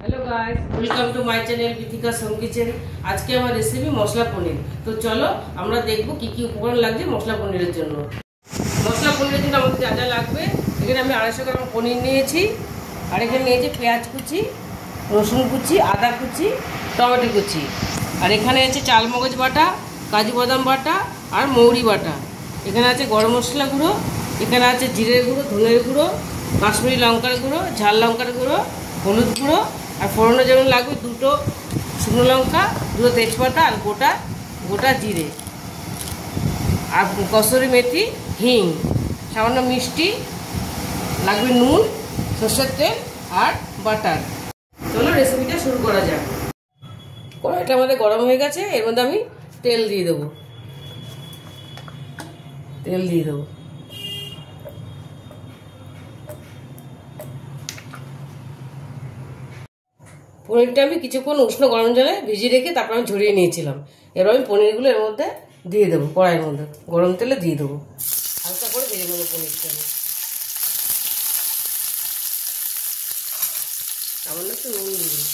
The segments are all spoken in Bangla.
Hello guys, welcome to my channel Vithika's home kitchen. आज के আমার রেসিপি মশলা পনির। তো চলো আমরা দেখব কি কি উপকরণ লাগবে মশলা পনিরের জন্য। মশলা পনিরের জন্য আমাদের যা যা লাগবে, এখানে আমি 250 গ্রাম পনির নিয়েছি, আর এখানে নিয়েছি পেঁয়াজ কুচি, রসুন কুচি, আদা কুচি, টমেটো কুচি, আর এখানে আছে চাল মগজ বাটা, কাজু বাদাম বাটা আর মৌরি বাটা। এখানে আছে গরম মশলা গুঁড়ো, এখানে আছে জিরের গুঁড়ো, ধনের গুঁড়ো, কাশ্মীরি লঙ্কার গুঁড়ো, ঝাল লঙ্কার গুঁড়ো, হলুদ গুঁড়ো, আর ফোড়নের জন্য লাগবে 2টো শুকনো লঙ্কা, 2টো তেজপাতা আর গোটা জিরে, আর কসুরি মেথি, হিং, সামান্য মিষ্টি, লাগবে নুন, সরষের তেল আর বাটার। চলো রেসিপিটা শুরু করা যাক। কড়াইটা আমাদের গরম হয়ে গেছে, এর মধ্যে আমি তেল দিয়ে দেবো। পনিরটা আমি কিছুক্ষণ উষ্ণ গরম জলে ভিজিয়ে রেখে তারপর আমি ঝরিয়ে নিয়েছিলাম। এবার আমি পনিরগুলো এর মধ্যে দিয়ে দেবো, কড়াইয়ের মধ্যে গরম তেলে দিয়ে দেবো। হালকা করে ভেজে নেবো পনিরটা। আমি সামান্য একটু নুন দিয়ে দেবো।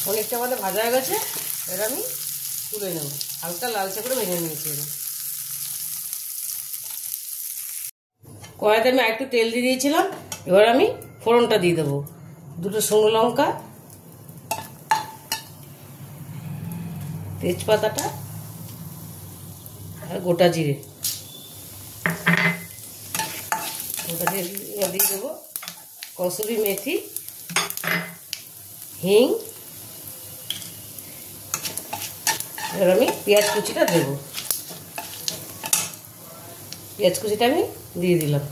পনিরটা আমাদের ভাজা হয়ে গেছে, এবার আমি তুলে নেব। হালকা লালচে করে ভেজে নিয়েছি। কড়াইতে আমি একটু তেল দিয়ে দিয়েছিলাম, এবার আমি ফোড়নটা দিয়ে দেবো। 2টো শুকনো লঙ্কা, তেজপাতাটা আর গোটা জিরে দিয়ে দেবো, কসুরি মেথি, হিং, এবার আমি পেঁয়াজ কুচিটা দেবো। পেঁয়াজ কুচিটা আমি দিয়ে দিলাম।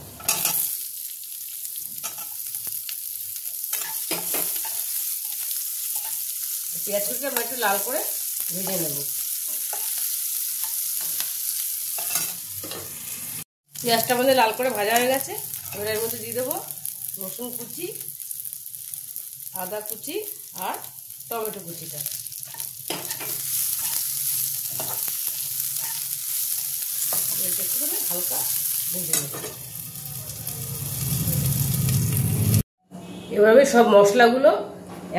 পেঁয়াজ কুচিটা আমি একটু লাল করে ভেজে নেব। পেঁয়াজটা আমাদের লাল করে ভাজা হয়ে গেছে, এবার এর মধ্যে দিয়ে দেবো রসুন কুচি, আদা কুচি আর টমেটো কুচিটা। হালকা ভেজে নেব। এভাবে সব মশলাগুলো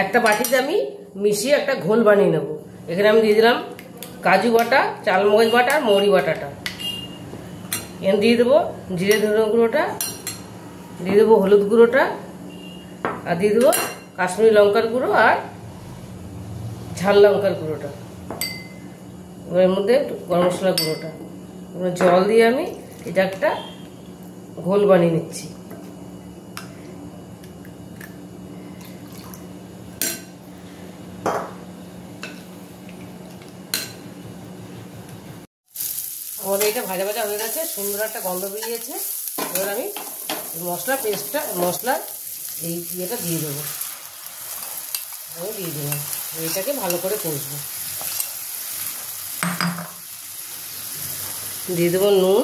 একটা বাটিতে আমি মিশিয়ে একটা ঘোল বানিয়ে নেব। এখানে আমি দিয়ে দিলাম কাজু বাটা, চাল মগজ বাটা আর মৌরি বাটাটা। এখানে দিয়ে দেবো জিরে ধনে গুঁড়োটা, দিয়ে দেবো হলুদ গুঁড়োটা, আর দিয়ে দেবো কাশ্মীরি লঙ্কার গুঁড়ো আর ঝাল লঙ্কার গুঁড়োটা। এর মধ্যে গরম মশলা গুঁড়োটা। জল দিয়ে আমি এটা একটা ঘোল বানিয়ে নিচ্ছি। আমাদের এটা ভাজা ভাজা হয়ে গেছে, সুন্দর একটা গন্ধ বেরিয়েছে। এবার আমি মশলার এই ইয়েটা দিয়ে দেবো। আমি দিয়ে দিলাম, এটাকে ভালো করে কষবো। দিয়ে দেবো নুন,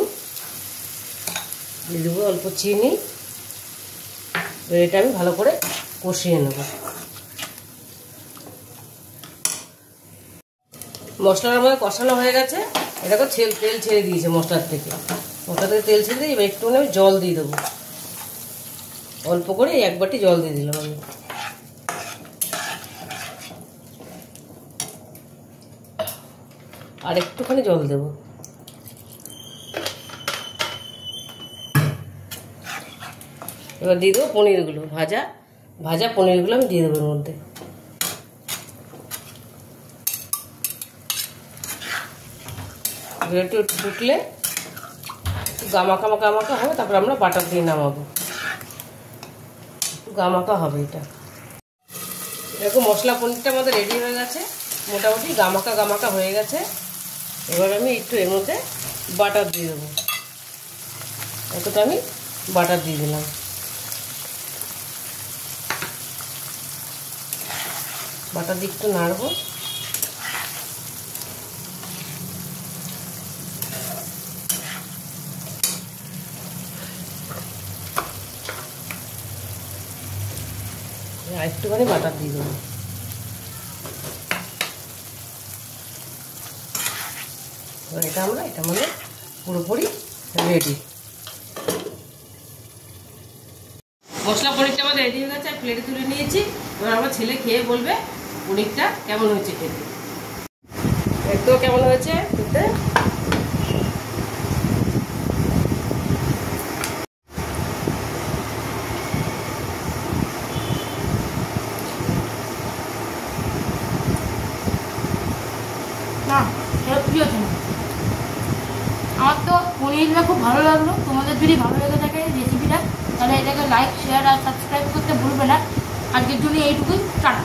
দিয়ে দেবো অল্প চিনি। এটা আমি ভালো করে কষিয়ে নেব। মশলার আমাদের কষানো হয়ে গেছে, এটাকে তেল ছেড়ে দিয়েছে মশলার থেকে। তেল ছেড়ে দিয়ে এবার একটু আমি জল দিয়ে দেবো। অল্প করে 1 বাটি জল দিয়ে দিলাম আমি। আর একটুখানি জল দেবো। এবার দিয়ে দেবো পনিরগুলো, ভাজা পনিরগুলো আমি দিয়ে দেবো এর মধ্যে। একটু ফুটলে গামাকা হবে, তারপর আমরা বাটার দিয়ে নামাবো। গামাকা হবে এটা। এরকম মশলা পনিরটা আমাদের রেডি হয়ে গেছে, মোটামুটি গামাকা হয়ে গেছে। এবার আমি একটু এর মধ্যে বাটার দিয়ে দেবো। এতটা আমি বাটার দিয়ে দিলাম। বাটার দিয়ে একটু নাড়বো। একটুখানি বাটার দিয়ে দেবো। এবার এটা মানে পুরোপুরি রেডি। মশলা পনিরটা আমাদের রেডি হয়ে গেছে, আর প্লেটে তুলে নিয়েছি। এবার আমার ছেলে খেয়ে বলবে পনিরটা কেমন হয়েছে খেতে। একদম কেমন হয়েছে খেতে। না প্রিয় ছিল, আমার তো পনিরটা খুব ভালো লাগলো। তোমাদের যদি ভালো লেগে থাকে রেসিপিটা, তাহলে এটাকে লাইক, শেয়ার আর সাবস্ক্রাইব করতে ভুলবে না। আজকের জন্য এইটুকুই, টাটা।